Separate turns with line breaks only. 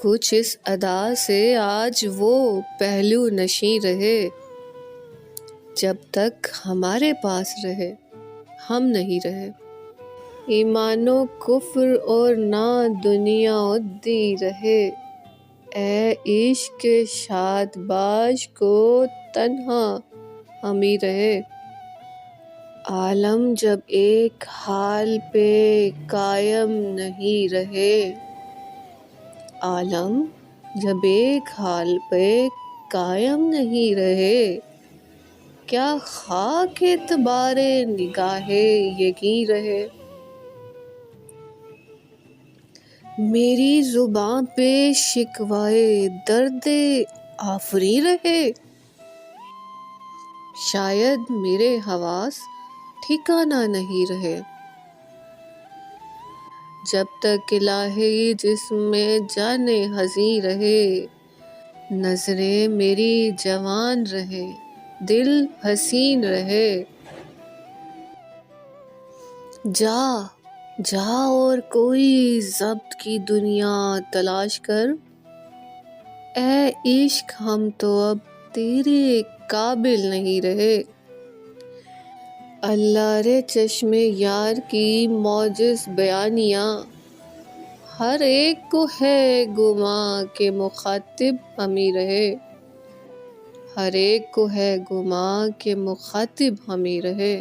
کچھ اس ادا سے آج وہ پہلو نشیں رہے، جب تک ہمارے پاس رہے ہم نہیں رہے۔ ایمان و کفر اور نہ دنیا و دی رہے، اے عشق کے شاد باش کو تنہا ہم ہی رہے۔ عالم جب ایک حال پہ قائم نہیں رہے، عالم جب ایک حال پہ قائم نہیں رہے، کیا خاک اعتبار نگاہ یقیں رہے۔ میری زباں پہ شکوائے درد آفریں رہے، شاید میرے حواس ٹھکانہ نہیں رہے۔ جب تک الہی جسم میں جان حزیں رہے، نظریں میری جوان رہے، دل حسین رہے۔ جا اور کوئی ضبط کی دنیا تلاش کر، اے عشق ہم تو اب تیرے قابل نہیں رہے۔ اللہ رے چشم یار کی موجز بیانیاں، ہر ایک کو ہے گماں کہ مخاطب ہم ہی رہے، ہر ایک کو ہے گماں کہ مخاطب ہم ہی رہے۔